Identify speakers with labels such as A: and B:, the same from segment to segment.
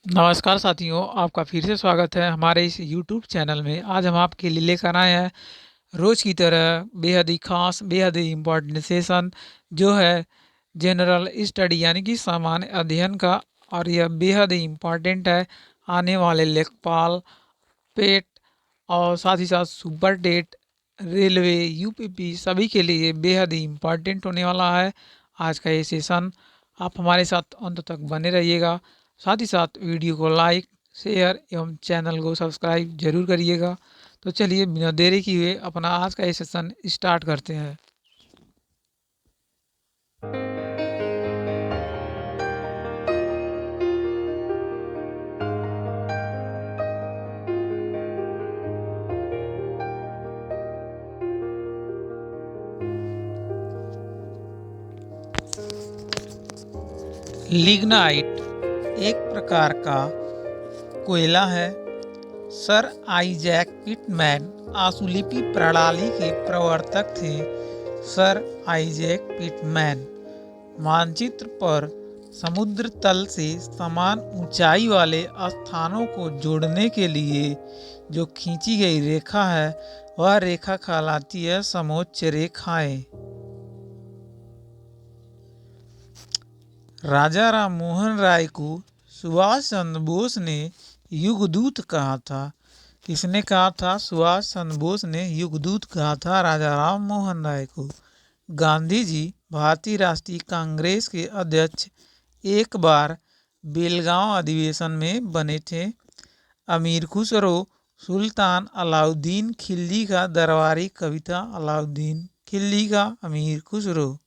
A: नमस्कार साथियों, आपका फिर से स्वागत है हमारे इस यूट्यूब चैनल में। आज हम आपके लिए लेकर आए हैं रोज़ की तरह बेहद ही खास, बेहद ही इम्पोर्टेंट सेशन जो है जनरल स्टडी यानी कि सामान्य अध्ययन का। और यह बेहद ही इम्पोर्टेंट है आने वाले लेखपाल, पेट और साथ ही साथ सुपर टेट, रेलवे, यूपीपी सभी के लिए बेहद ही इम्पोर्टेंट होने वाला है आज का ये सेशन। आप हमारे साथ अंत तक बने रहिएगा। साथ ही साथ वीडियो को लाइक, शेयर एवं चैनल को सब्सक्राइब जरूर करिएगा। तो चलिए बिना देरी किए अपना आज का ये सेशन स्टार्ट करते हैं। लिग्नाइट एक प्रकार का कोयला है। सर आइजैक पिटमैन आशुलिपि प्रणाली के प्रवर्तक थे। सर आइजैक पिटमैन मानचित्र पर समुद्र तल से समान ऊंचाई वाले स्थानों को जोड़ने के लिए जो खींची गई रेखा है वह रेखा कहलाती है समोच्च रेखाएं। राजा राम मोहन राय को सुभाष चंद्र बोस ने युगदूत कहा था। किसने कहा था? सुभाष चंद्र बोस ने युगदूत कहा था राजा राम मोहन राय को। गांधी जी भारतीय राष्ट्रीय कांग्रेस के अध्यक्ष एक बार बेलगांव अधिवेशन में बने थे। अमीर खुसरो सुल्तान अलाउद्दीन खिलजी का दरबारी कविता अलाउद्दीन खिलजी का अमीर खुसरो।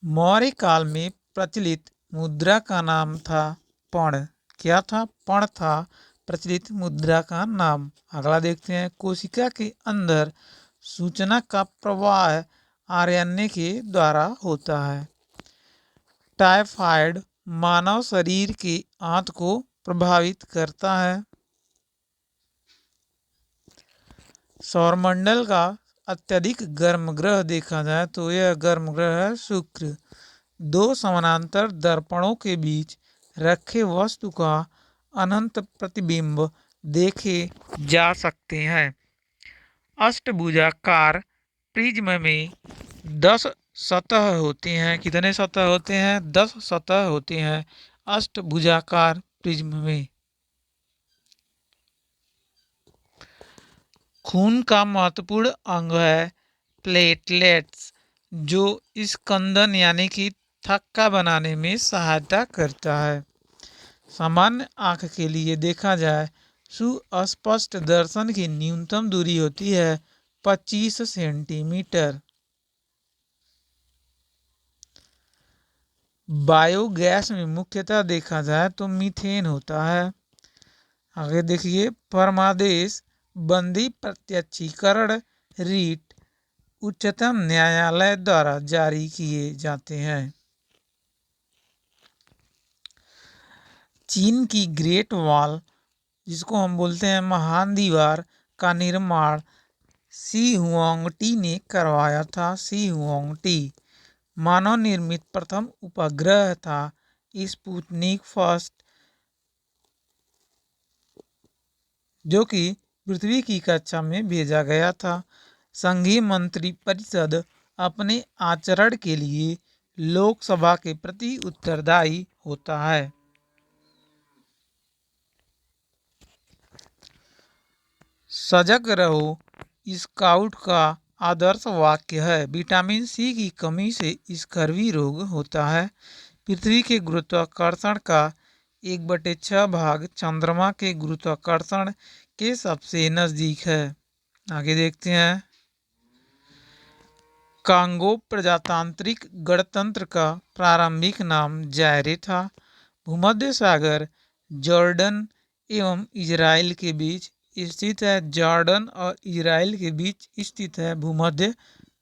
A: मौर्य काल में प्रचलित मुद्रा का नाम था पण। क्या था? पण था प्रचलित मुद्रा का नाम। अगला देखते हैं। कोशिका के अंदर सूचना का प्रवाह आरएनए के द्वारा होता है। टाइफाइड मानव शरीर के आंत को प्रभावित करता है। सौरमंडल का अत्यधिक गर्म ग्रह देखा जाए तो यह गर्म ग्रह है शुक्र। दो समानांतर दर्पणों के बीच रखे वस्तु का अनंत प्रतिबिंब देखे जा सकते हैं। अष्टभुजाकार प्रिज्म में 10 सतह होते हैं। कितने सतह होते हैं? 10 सतह होते हैं अष्टभुजाकार प्रिज्म में। खून का महत्वपूर्ण अंग है प्लेटलेट्स, जो स्कंदन यानी कि थक्का बनाने में सहायता करता है। सामान्य आंख के लिए देखा जाए सुस्पष्ट दर्शन की न्यूनतम दूरी होती है 25 सेंटीमीटर। बायोगैस में मुख्यतः देखा जाए तो मीथेन होता है। आगे देखिए। परमादेश बंदी प्रत्यक्षीकरण रीट उच्चतम न्यायालय द्वारा जारी किए जाते हैं। चीन की ग्रेट वॉल, जिसको हम बोलते हैं महान दीवार, का निर्माण सी हुआंगटी ने करवाया था। सी हुआंगटी मानव निर्मित प्रथम उपग्रह था। स्पुतनिक फर्स्ट, जो कि पृथ्वी की कक्षा में भेजा गया था। संघीय मंत्री परिषद अपने आचरण के लिए लोकसभा के प्रति उत्तरदायी होता है। सजग रहो स्काउट का आदर्श वाक्य है। विटामिन सी की कमी से स्कर्वी रोग होता है। पृथ्वी के गुरुत्वाकर्षण का 1/6 भाग चंद्रमा के गुरुत्वाकर्षण के सबसे नजदीक है। आगे देखते हैं। कांगो प्रजातांत्रिक गणतंत्र का प्रारंभिक नाम जायरे था। भूमध्य सागर जॉर्डन एवं इजराइल के बीच स्थित है। जॉर्डन और इजराइल के बीच स्थित है भूमध्य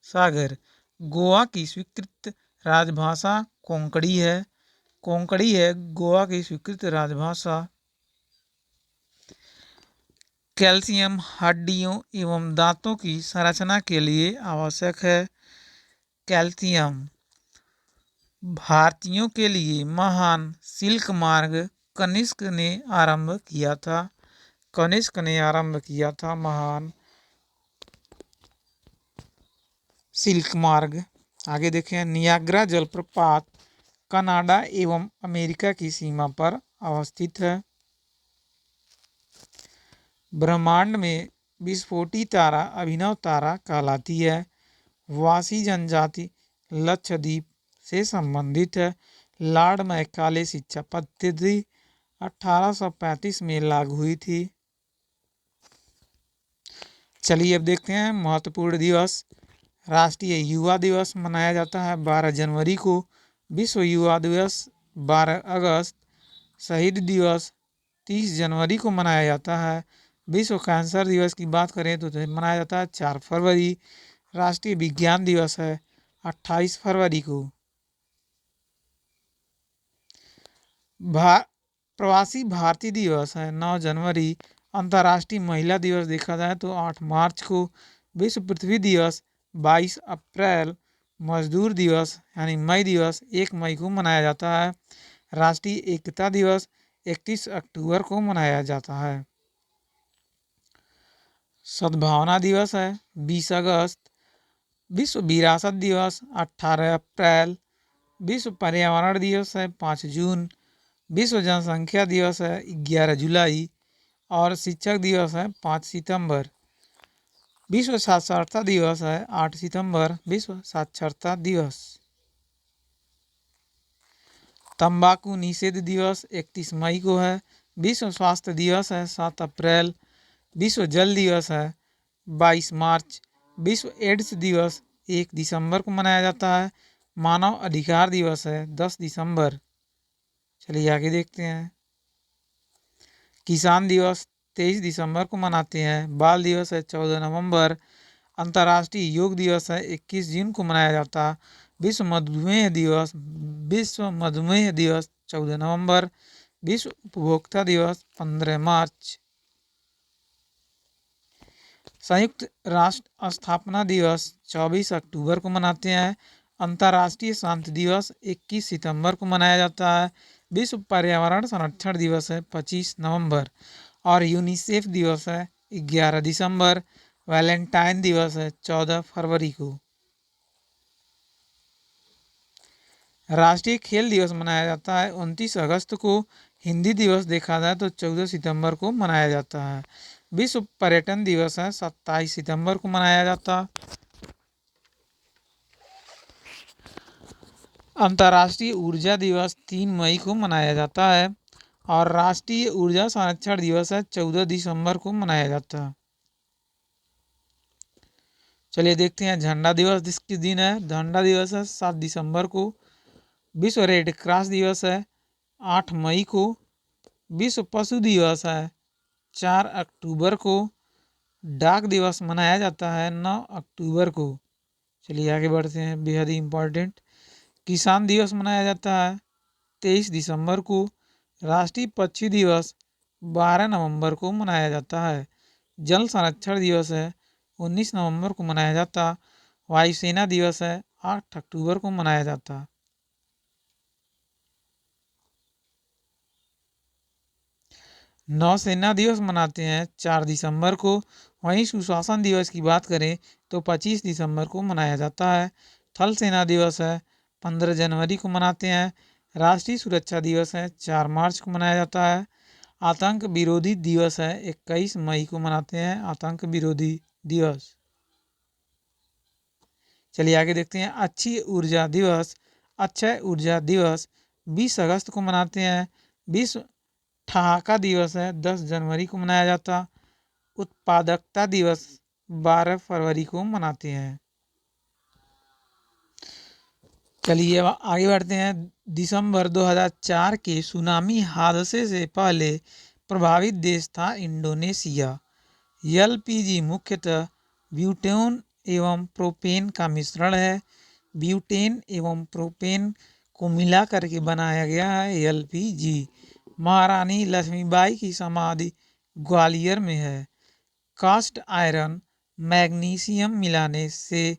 A: सागर। गोवा की स्वीकृत राजभाषा कोंकणी है। कोंकणी है गोवा की स्वीकृत राजभाषा। कैल्शियम हड्डियों एवं दांतों की संरचना के लिए आवश्यक है। कैल्शियम भारतीयों के लिए महान सिल्क मार्ग कनिष्क ने आरंभ किया था। कनिष्क ने आरंभ किया था महान सिल्क मार्ग। आगे देखें, नियाग्रा जलप्रपात कनाडा एवं अमेरिका की सीमा पर अवस्थित है। ब्रह्मांड में विस्फोटी तारा अभिनव तारा कहलाती है। वासी जनजाति लक्षद्वीप से संबंधित है। लॉर्ड मैकाले शिक्षा पद्धति 1835 में लागू हुई थी। चलिए अब देखते हैं महत्वपूर्ण दिवस। राष्ट्रीय युवा दिवस मनाया जाता है 12 जनवरी को। विश्व युवा दिवस 12 अगस्त। शहीद दिवस 30 जनवरी को मनाया जाता है। विश्व कैंसर दिवस की बात करें तो मनाया जाता है 4 फरवरी। राष्ट्रीय विज्ञान दिवस है 28 फरवरी को। प्रवासी भारतीय दिवस है 9 जनवरी। अंतर्राष्ट्रीय महिला दिवस देखा जाए तो 8 मार्च को। विश्व पृथ्वी दिवस 22 अप्रैल। मजदूर दिवस यानी मई दिवस 1 मई को मनाया जाता है। राष्ट्रीय एकता दिवस 31 अक्टूबर को मनाया जाता है। सद्भावना दिवस है 20 अगस्त। विश्व विरासत दिवस 18 अप्रैल। विश्व पर्यावरण दिवस है 5 जून। विश्व जनसंख्या दिवस है 11 जुलाई। और शिक्षक दिवस है 5 सितंबर। विश्व साक्षरता दिवस है 8 सितंबर। विश्व साक्षरता दिवस। तंबाकू निषेध दिवस 31 मई को है। विश्व स्वास्थ्य दिवस है 7 अप्रैल। विश्व जल दिवस है 22 मार्च। विश्व एड्स दिवस 1 दिसंबर को मनाया जाता है। मानव अधिकार दिवस है 10 दिसंबर। चलिए आगे देखते हैं। किसान दिवस 23 दिसंबर को मनाते हैं। बाल दिवस है 14 नवंबर। अंतर्राष्ट्रीय योग दिवस है 21 जून को मनाया जाता है। विश्व मधुमेह दिवस 14 नवंबर। विश्व उपभोक्ता दिवस 15 मार्च। संयुक्त राष्ट्र स्थापना दिवस 24 अक्टूबर को मनाते हैं। अंतर्राष्ट्रीय शांति दिवस 21 सितंबर को मनाया जाता है। विश्व पर्यावरण संरक्षण दिवस है 25 नवंबर। और यूनिसेफ दिवस है 11 दिसंबर। वैलेंटाइन दिवस है 14 फरवरी को। राष्ट्रीय खेल दिवस मनाया जाता है 29 अगस्त को। हिंदी दिवस देखा जाए तो 14 सितंबर को मनाया जाता है। विश्व पर्यटन दिवस है 27 सितंबर को मनाया जाता है। अंतर्राष्ट्रीय ऊर्जा दिवस 3 मई को मनाया जाता है। और राष्ट्रीय ऊर्जा संरक्षण दिवस है 14 दिसंबर को मनाया जाता है। चलिए देखते हैं झंडा दिवस किस दिन है। झंडा दिवस है 7 दिसंबर को। विश्व रेड क्रॉस दिवस है 8 मई को। विश्व पशु दिवस है 4 अक्टूबर को। डाक दिवस मनाया जाता है 9 अक्टूबर को। चलिए आगे बढ़ते हैं, बेहद ही इम्पोर्टेंट। किसान दिवस मनाया जाता है 23 दिसंबर को। राष्ट्रीय पक्षी दिवस 12 नवंबर को मनाया जाता है। जल संरक्षण दिवस है 19 नवंबर को मनाया जाता। वायुसेना दिवस है 8 अक्टूबर को मनाया जाता। नौसेना दिवस मनाते हैं 4 दिसंबर को। वहीं सुशासन दिवस की बात करें तो 25 दिसंबर को मनाया जाता है। थल सेना दिवस है 15 जनवरी को मनाते हैं। राष्ट्रीय सुरक्षा दिवस है 4 मार्च को मनाया जाता है। आतंक विरोधी दिवस है 21 मई को मनाते हैं। आतंक विरोधी दिवस। चलिए आगे देखते हैं अक्षय ऊर्जा दिवस। अक्षय ऊर्जा दिवस 20 अगस्त को मनाते हैं। विश्व ठहाका दिवस है 10 जनवरी को मनाया जाता। उत्पादकता दिवस 12 फरवरी को मनाते हैं। चलिए अब आगे बढ़ते हैं। दिसंबर 2004 के सुनामी हादसे से पहले प्रभावित देश था इंडोनेशिया। एलपीजी मुख्यतः ब्यूटेन एवं प्रोपेन का मिश्रण है। ब्यूटेन एवं प्रोपेन को मिला करके बनाया गया है एलपीजी। महारानी लक्ष्मीबाई की समाधि ग्वालियर में है। कास्ट आयरन मैग्नीशियम मिलाने से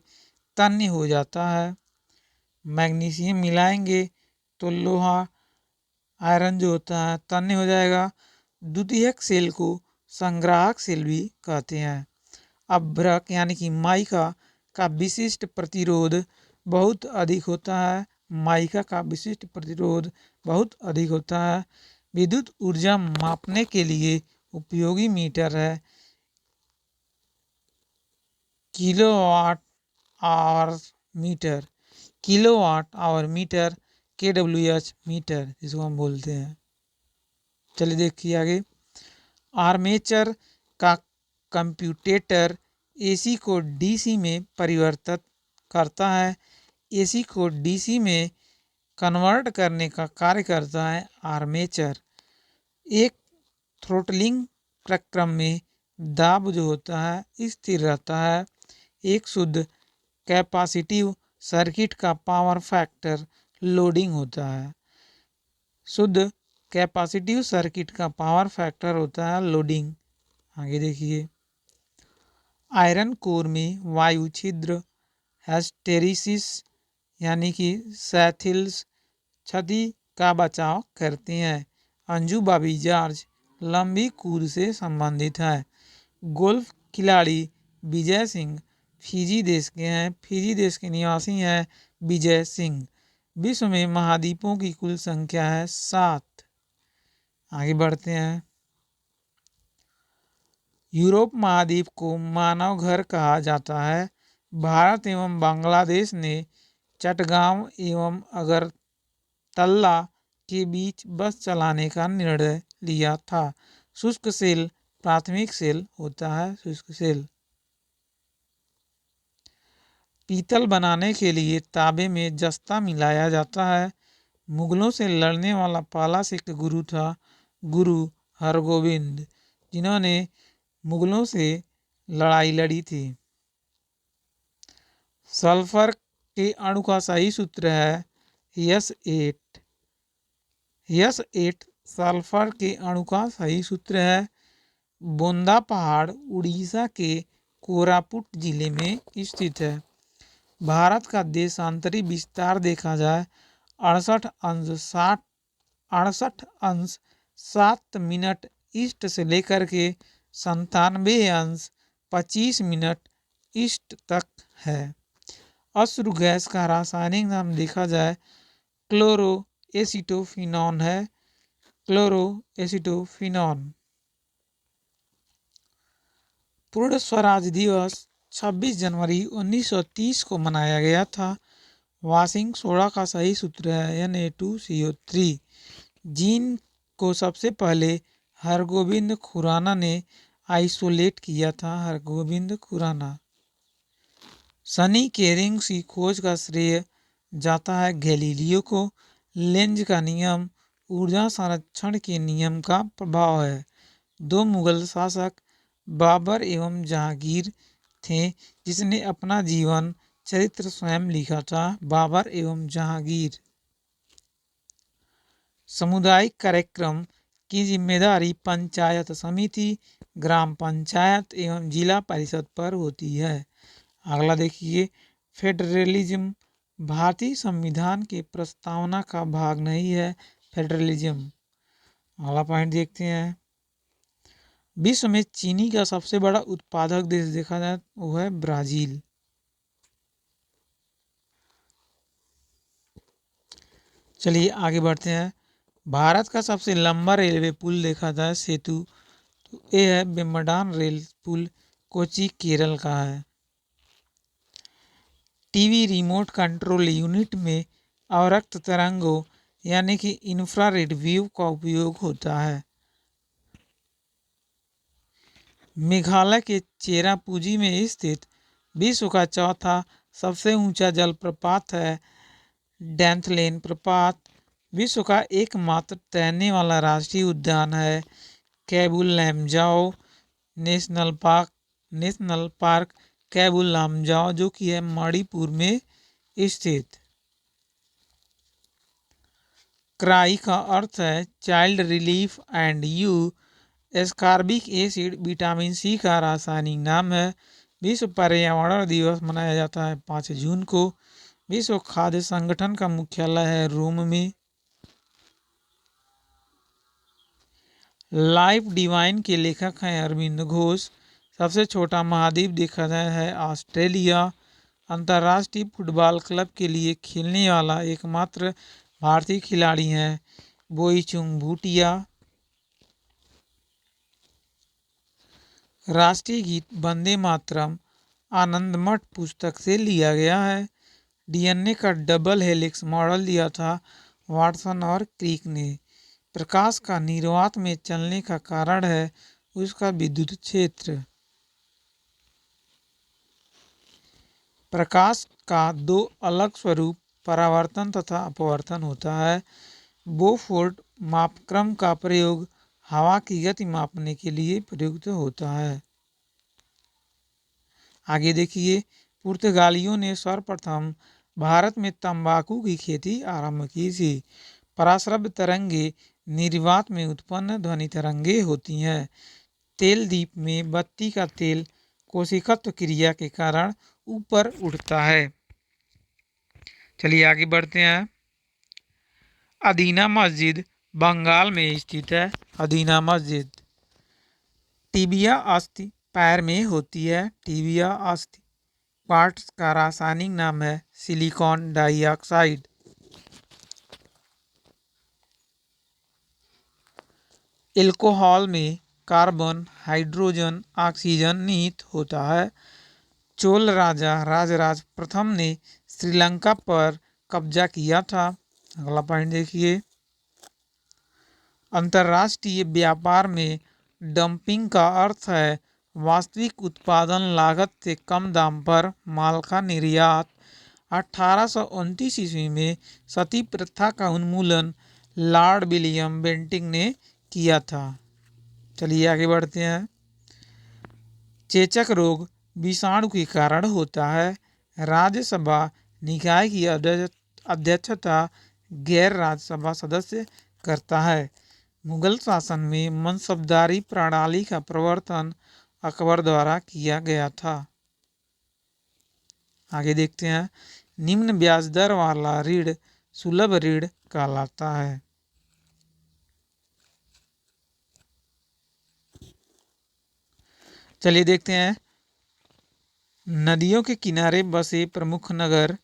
A: तन्य हो जाता है। मैग्नीशियम मिलाएंगे तो लोहा आयरन जो होता है तन्य हो जाएगा। द्वितीयक सेल को संग्राहक सेल भी कहते हैं। अभ्रक यानी कि माइका का विशिष्ट प्रतिरोध बहुत अधिक होता है। माइका का विशिष्ट प्रतिरोध बहुत अधिक होता है। विद्युत ऊर्जा मापने के लिए उपयोगी मीटर है kilowatt hour meter. Kilowatt hour meter KWH meter जिसको हम बोलते हैं। चलिए देखिए आगे। आर्मेचर का कंप्यूटेटर एसी को डीसी में परिवर्तित करता है। एसी को डीसी में कन्वर्ट करने का कार्य करता है आर्मेचर। एक थ्रोटलिंग प्रक्रम में दाब जो होता है स्थिर रहता है। एक शुद्ध कैपेसिटिव सर्किट का पावर फैक्टर लोडिंग होता है। शुद्ध कैपेसिटिव सर्किट का पावर फैक्टर होता है लोडिंग। आगे देखिए। आयरन कोर में वायु छिद्र हिस्टेरिसिस यानी कि सैथिल्स क्षति का बचाव करते हैं। अंजू बॉबी जॉर्ज लंबी कूद से संबंधित है। गोल्फ खिलाड़ी विजय सिंह फिजी देश के हैं। फिजी देश के निवासी हैं विजय सिंह। विश्व में महाद्वीपों की कुल संख्या है 7। आगे बढ़ते हैं। यूरोप महाद्वीप को मानव घर कहा जाता है। भारत एवं बांग्लादेश ने चटगांव एवं अगरतला के बीच बस चलाने का निर्णय लिया था। शुष्क सेल प्राथमिक सेल होता है। शुष्क सेल पीतल बनाने के लिए तांबे में जस्ता मिलाया जाता है। मुगलों से लड़ने वाला पहला सिख गुरु था गुरु हरगोविंद, जिन्होंने मुगलों से लड़ाई लड़ी थी। सल्फर के अणु का सही सूत्र है S8। S8 सल्फर के अणु का सही सूत्र है। बोंदा पहाड़ उड़ीसा के कोरापुट जिले में स्थित है। भारत का देशांतरी विस्तार देखा जाए 68 अंश 7 मिनट ईस्ट से लेकर के 97 अंश 25 मिनट ईस्ट तक है। अश्रु गैस का रासायनिक नाम देखा जाए क्लोरो एसिटोफिनॉन है। Chloro acetophenone. पूर्ण स्वराज दिवस 26 जनवरी 1930 को मनाया गया था। वाशिंग सोडा का सही सूत्र है Na2CO3। जीन को सबसे पहले हरगोविंद खुराना ने आइसोलेट किया था। हरगोविंद खुराना। शनि के रिंग्स की खोज का श्रेय जाता है गैलीलियो को। लेंज का नियम ऊर्जा संरक्षण के नियम का प्रभाव है। दो मुगल शासक बाबर एवं जहांगीर थे जिसने अपना जीवन चरित्र स्वयं लिखा था। बाबर एवं जहांगीर। सामुदायिक कार्यक्रम की जिम्मेदारी पंचायत समिति, ग्राम पंचायत एवं जिला परिषद पर होती है। अगला देखिए। फेडरलिज्म भारतीय संविधान के प्रस्तावना का भाग नहीं है। फेडरलिज्म। अगला पॉइंट देखते हैं। विश्व में चीनी का सबसे बड़ा उत्पादक देश देखा जाए वो है ब्राजील। चलिए आगे बढ़ते हैं। भारत का सबसे लंबा रेलवे पुल देखा जाए सेतु तो ये है वेम्बनाड रेल पुल, कोच्चि केरल का है। टीवी रिमोट कंट्रोल यूनिट में अवरक्त तरंगों यानी कि इंफ्रारेड वेव का उपयोग होता है। मेघालय के चेरापूंजी में स्थित विश्व का चौथा सबसे ऊंचा जलप्रपात है डैंथलेन प्रपात। विश्व का एकमात्र तैरने वाला राष्ट्रीय उद्यान है कैबुल लैमजाओ नेशनल पार्क कैबुल लामजाओ जो कि है मणिपुर में स्थित। क्राई का अर्थ है child relief and you. Ascorbic acid vitamin C का रासायनिक नाम है। विश्व पर्यावरण दिवस मनाया जाता है 5 जून को। विश्व खाद्य संगठन का मुख्यालय है रोम में। लाइफ डिवाइन के लेखक हैं अरविंद घोष। सबसे छोटा महाद्वीप देखा गया है ऑस्ट्रेलिया। अंतर्राष्ट्रीय फुटबॉल क्लब के लिए खेलने वाला एकमात्र भारतीय खिलाड़ी हैं बोईचुंग भूटिया। राष्ट्रीय गीत वंदे मातरम आनंदमठ पुस्तक से लिया गया है। डीएनए का डबल हेलिक्स मॉडल दिया था वाटसन और क्रिक ने। प्रकाश का निर्वात में चलने का कारण है उसका विद्युत क्षेत्र। प्रकाश का दो अलग स्वरूप परावर्तन तथा अपवर्तन होता है। बोफोर्ड मापक्रम का प्रयोग हवा की गति मापने के लिए प्रयुक्त होता है। आगे देखिए, पुर्तगालियों ने सर्वप्रथम भारत में तंबाकू की खेती आरंभ की थी। पराश्रव्य तरंगे निर्वात में उत्पन्न ध्वनि तरंगे होती हैं। तेल दीप में बत्ती का तेल कोशिकत्व क्रिया के कारण ऊपर उठता है। चलिए आगे बढ़ते हैं। अदीना मस्जिद बंगाल में स्थित है। अदीना मस्जिद। टिबिया अस्थि पैर में होती है। टिबिया अस्थि। क्वार्ट्ज का रासायनिक नाम है सिलिकॉन डाइऑक्साइड। एल्कोहल में कार्बन हाइड्रोजन ऑक्सीजन निहित होता है। चोल राजा राजराज प्रथम ने श्रीलंका पर कब्जा किया था। अगला पॉइंट देखिए। अंतर्राष्ट्रीय व्यापार में डंपिंग का अर्थ है वास्तविक उत्पादन लागत से कम दाम पर माल का निर्यात। 1829 ईस्वी में सती प्रथा का उन्मूलन लॉर्ड विलियम बेंटिंक ने किया था। चलिए आगे बढ़ते हैं। चेचक रोग विषाणु के कारण होता है। राज्यसभा निकाय की अध्यक्षता गैर राज्यसभा सदस्य करता है। मुगल शासन में मनसबदारी प्रणाली का प्रवर्तन अकबर द्वारा किया गया था। आगे देखते हैं। निम्न ब्याज दर वाला ऋण सुलभ ऋण कहलाता है। चलिए देखते हैं। नदियों के किनारे बसे प्रमुख नगर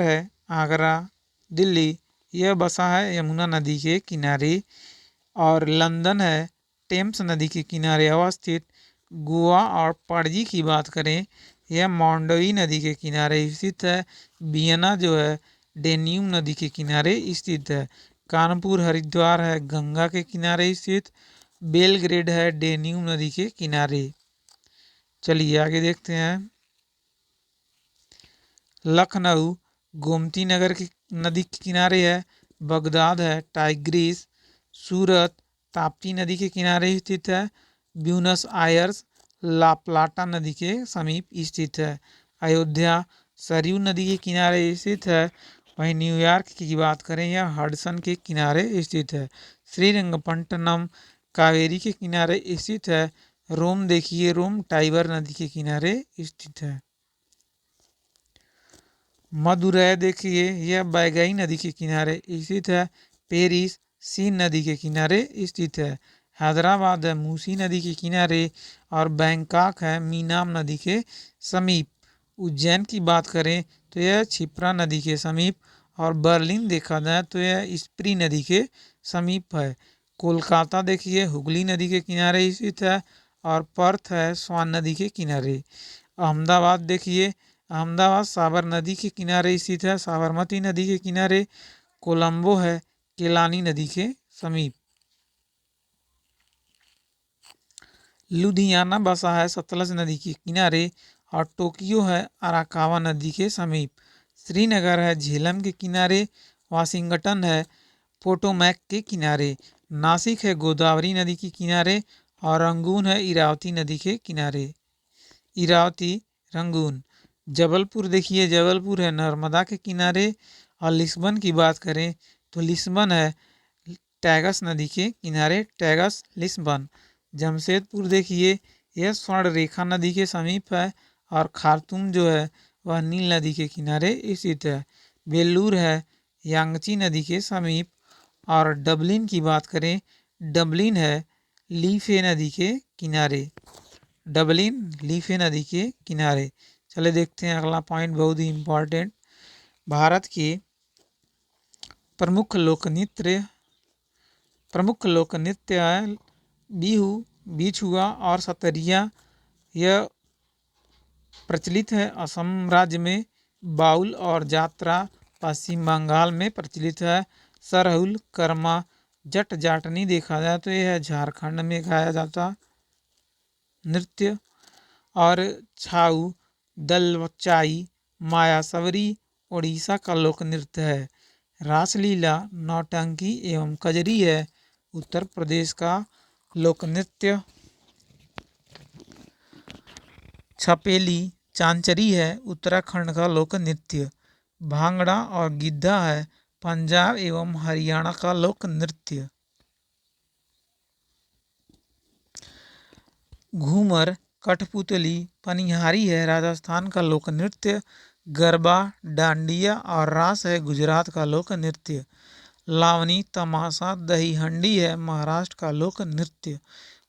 A: है आगरा, दिल्ली। यह बसा है यमुना नदी के किनारे। और लंदन है टेम्स नदी के किनारे अवस्थित। गोवा और पणजी की बात करें, यह मांडवी नदी के किनारे स्थित है। वियना जो है डेन्यूब नदी के किनारे स्थित है। कानपुर हरिद्वार है गंगा के किनारे स्थित। बेलग्रेड है डेन्यूब नदी के किनारे। चलिए आगे देखते हैं। लखनऊ गोमती नगर की नदी के किनारे है। बगदाद है टाइग्रिस। सूरत ताप्ती नदी के किनारे स्थित है। ब्यूनस आयर्स ला प्लाटा नदी के समीप स्थित है। अयोध्या सरयू नदी के किनारे स्थित है। वहीं न्यूयॉर्क की बात करें यह हडसन के किनारे स्थित है। श्रीरंगपट्टनम कावेरी के किनारे स्थित है। रोम देखिए रोम टाइबर नदी के किनारे स्थित है। मदुरै देखिए यह बैगई नदी के किनारे स्थित है। पेरिस सीन नदी के किनारे स्थित है। हैदराबाद है मूसी नदी के किनारे। और बैंकॉक है मीनाम नदी के समीप। उज्जैन की बात करें तो यह क्षिप्रा नदी के समीप। और बर्लिन देखा जाए तो यह स्प्री नदी के समीप है। कोलकाता देखिए हुगली नदी के किनारे स्थित है। और पर्थ है स्वान नदी के किनारे। अहमदाबाद देखिए अहमदाबाद साबर नदी के किनारे स्थित है। साबरमती नदी के किनारे। कोलंबो है केलानी नदी के समीप। लुधियाना बसा है सतलज नदी के किनारे। और टोक्यो है अराकावा नदी के समीप। श्रीनगर है झेलम के किनारे। वाशिंगटन है पोटोमैक के किनारे। नासिक है गोदावरी नदी के किनारे। और रंगून है इरावती नदी के किनारे। इरावती रंगून। जबलपुर देखिए जबलपुर है नर्मदा के किनारे। और लिस्बन की बात करें तो लिस्बन है टैगस नदी के किनारे। Tags Lisbon. जमशेदपुर देखिए यह स्वर्ण रेखा नदी के समीप है। और खार्तूम जो है वह नील नदी के किनारे स्थित है। वेल्लूर है यांगची नदी के समीप। और डबलिन की बात करें, डबलिन है लीफे नदी के किनारे। डबलिन लीफे नदी के किनारे। चले देखते हैं अगला पॉइंट, बहुत ही इम्पोर्टेंट। भारत के प्रमुख लोक नृत्य बिहू, बिछुआ और सतरिया। यह प्रचलित है असम राज्य में। बाउल और जात्रा पश्चिम बंगाल में प्रचलित है। सरहुल, कर्मा, जट जाटनी देखा जाए तो यह झारखंड में गाया जाता नृत्य। और छाऊ, दलवचाई, माया सबरी उड़ीसा का लोक नृत्य है। रासलीला, नौटंकी एवं कजरी है उत्तर प्रदेश का लोक नृत्य। छपेली, चांचरी है उत्तराखंड का लोक नृत्य। भांगड़ा और गिद्धा है पंजाब एवं हरियाणा का लोक नृत्य। घूमर, कठपुतली, पनिहारी है राजस्थान का लोक नृत्य। गरबा, डांडिया और रास है गुजरात का लोक नृत्य। लावनी, तमाशा, दही हंडी है महाराष्ट्र का लोक नृत्य।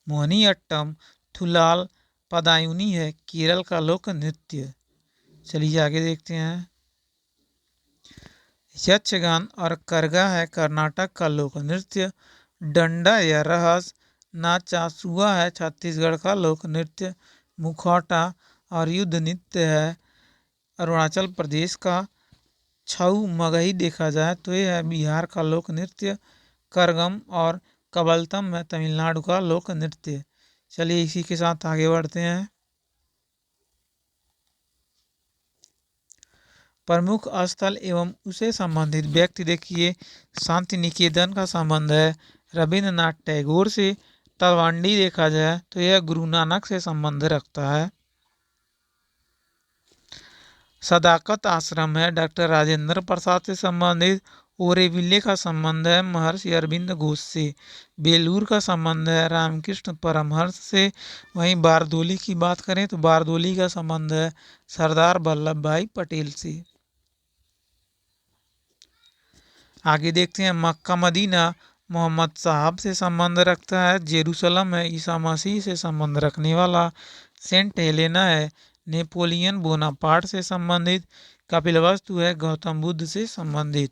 A: मोहिनी अट्टम, थुलाल, पदायूनी है केरल का लोक नृत्य। चलिए आगे देखते हैं। यक्षगान और करगा है कर्नाटक का लोक नृत्य। डंडा या रहस, नाचासुआ है छत्तीसगढ़ का लोक नृत्य। मुखौटा और युद्ध नृत्य है अरुणाचल प्रदेश का। छऊ मगही देखा जाए तो यह है बिहार का लोक नृत्य। करगम और कबलतम है तमिलनाडु का लोक नृत्य। चलिए इसी के साथ आगे बढ़ते हैं। प्रमुख स्थल एवं उसे संबंधित व्यक्ति देखिए। शांति निकेतन का संबंध है रविंद्रनाथ टैगोर से। तलवंडी देखा जाए तो यह गुरु नानक से संबंध रखता है। सदाकत आश्रम है डॉक्टर राजेंद्र प्रसाद से संबंधित। ओरेविले का संबंध है महर्षि अरविंद घोष से। बेलूर का संबंध है रामकृष्ण परमहंस से। वहीं बारदोली की बात करें तो बारदोली का संबंध है सरदार वल्लभ भाई पटेल से। आगे देखते हैं। मक्का मदीना मोहम्मद साहब से संबंध रखता है। जेरूसलम है ईसा मसीह से संबंध रखने वाला। सेंट हेलेना है नेपोलियन बोनापार्ट से संबंधित। कपिलवस्तु है गौतम बुद्ध से संबंधित।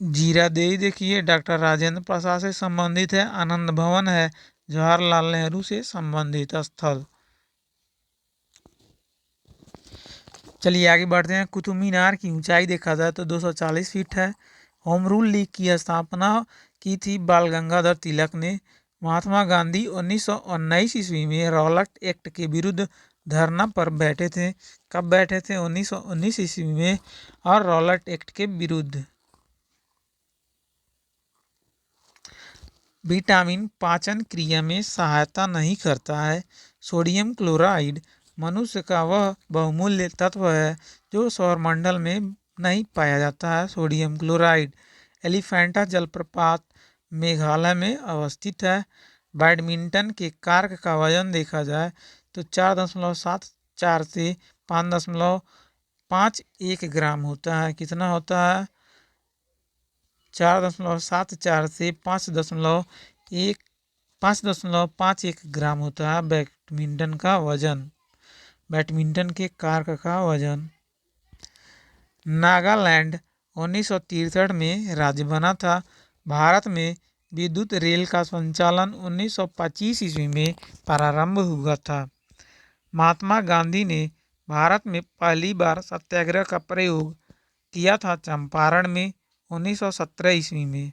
A: जीरादेई देखिए डॉक्टर राजेंद्र प्रसाद से संबंधित है। आनंद भवन है जवाहरलाल नेहरू से संबंधित स्थल। चलिए आगे बढ़ते हैं। कुतुब मीनार की ऊंचाई देखा जाए तो 240 फीट है। होम रूल लीग की स्थापना की थी बाल गंगाधर तिलक ने। महात्मा गांधी 1919 ईस्वी में रॉलेट एक्ट के विरुद्ध धरना पर बैठे थे। कब बैठे थे? 1919 ईस्वी में। और रॉलेट एक्ट के विरुद्ध। विटामिन पाचन क्रिया में सहायता नहीं करता है। सोडियम क्लोराइड मनुष्य का वह बहुमूल्य तत्व है जो सौरमंडल में नहीं पाया जाता है। Sodium chloride. एलिफेंटा जलप्रपात मेघालय में अवस्थित है। बैडमिंटन के कार्क का वजन देखा जाए तो 4.74 से 5.51 ग्राम होता है। कितना होता है? 4.74 से 5.51 ग्राम होता है बैडमिंटन का वजन। बैडमिंटन के कार्क का वजन। नागालैंड 1963 में राज्य बना था। भारत में विद्युत रेल का संचालन 1925 ईस्वी में प्रारंभ हुआ था। महात्मा गांधी ने भारत में पहली बार सत्याग्रह का प्रयोग किया था चंपारण में 1917 ईस्वी में।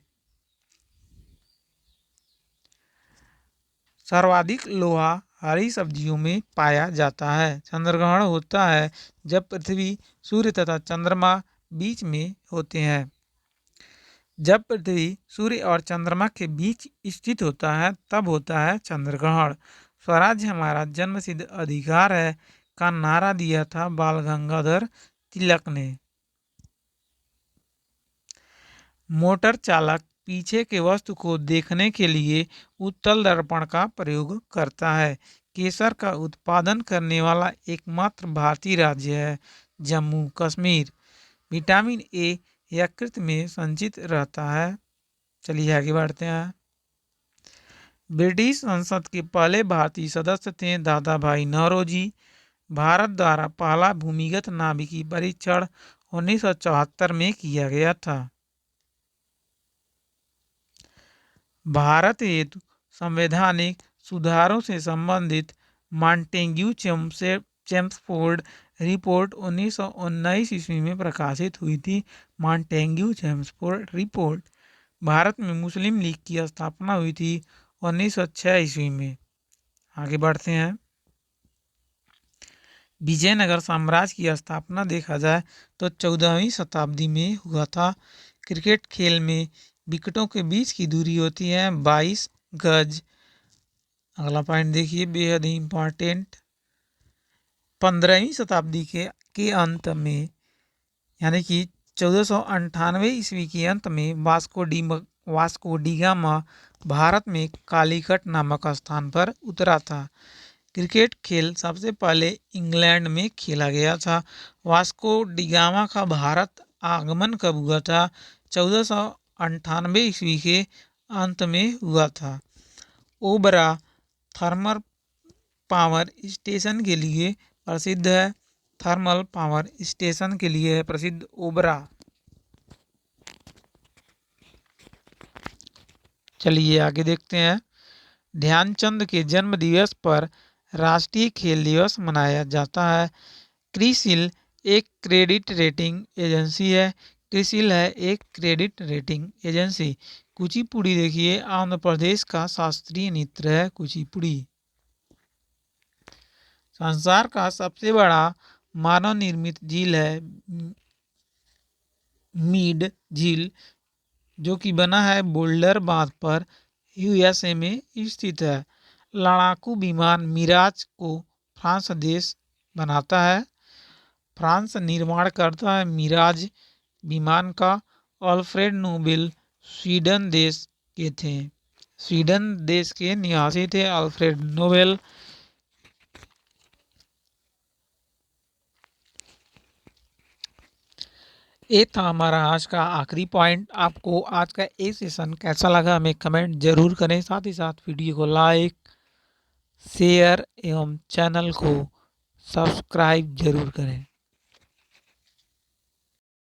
A: सर्वाधिक लोहा हरी सब्जियों में पाया जाता है। चंद्रग्रहण होता है जब पृथ्वी, सूर्य तथा चंद्रमा बीच में होते हैं। जब पृथ्वी सूर्य और चंद्रमा के बीच स्थित होता है तब होता है चंद्रग्रहण। स्वराज्य हमारा जन्मसिद्ध अधिकार है का नारा दिया था बाल गंगाधर तिलक ने। मोटर चालक पीछे के वस्तु को देखने के लिए उत्तल दर्पण का प्रयोग करता है। केसर का उत्पादन करने वाला एकमात्र भारतीय राज्य है जम्मू कश्मीर। विटामिन ए यकृत में संचित रहता है। चलिए आगे बढ़ते हैं। ब्रिटिश संसद के पहले भारतीय सदस्य थे दादा भाई नौरोजी। भारत द्वारा पहला भूमिगत नाभिकीय परीक्षण 1974 में किया गया था। भारत हेतु संवैधानिक सुधारों से संबंधित मॉन्टेग्यू चेम्सफोर्ड रिपोर्ट 1919 ईस्वी में प्रकाशित हुई थी। Montagu Chelmsford report. भारत में मुस्लिम लीग की स्थापना हुई थी 1906 ईस्वी में। आगे बढ़ते हैं। विजयनगर साम्राज्य की स्थापना देखा जाए तो 14वीं शताब्दी में हुआ था। क्रिकेट खेल में विकेटों के बीच की दूरी होती है 22 गज। अगला पॉइंट देखिए, बेहद ही इम्पोर्टेंट। 15वीं शताब्दी के अंत में यानी कि 1498 ईस्वी के अंत में वास्को डी गामा भारत में कालीकट नामक स्थान पर उतरा था। क्रिकेट खेल सबसे पहले इंग्लैंड में खेला गया था। वास्को डी गामा का भारत आगमन कब हुआ था? 1498 ईस्वी के अंत में हुआ था। ओबरा थर्मल पावर स्टेशन के लिए प्रसिद्ध है। थर्मल पावर स्टेशन के लिए है प्रसिद्ध ओबरा। चलिए आगे देखते हैं। ध्यानचंद के जन्म दिवस पर राष्ट्रीय खेल दिवस मनाया जाता है। क्रिसिल एक क्रेडिट रेटिंग एजेंसी है। क्रिसिल है एक क्रेडिट रेटिंग एजेंसी। कुचिपुड़ी देखिए आंध्र प्रदेश का शास्त्रीय नृत्य है कुचिपुड़ी। संसार का सबसे बड़ा मानव निर्मित झील है मीड झील, जो कि बना है बोल्डर बांध पर यूएसए में स्थित है। लड़ाकू विमान मिराज को फ्रांस देश बनाता है। फ्रांस निर्माण करता है मिराज विमान का। अल्फ्रेड नोबेल स्वीडन देश के थे। स्वीडन देश के निवासी थे अल्फ्रेड नोबेल। ये था हमारा आज का आखिरी पॉइंट। आपको आज का ये सेशन कैसा लगा हमें कमेंट जरूर करें। साथ ही साथ वीडियो को लाइक शेयर एवं चैनल को सब्सक्राइब जरूर करें।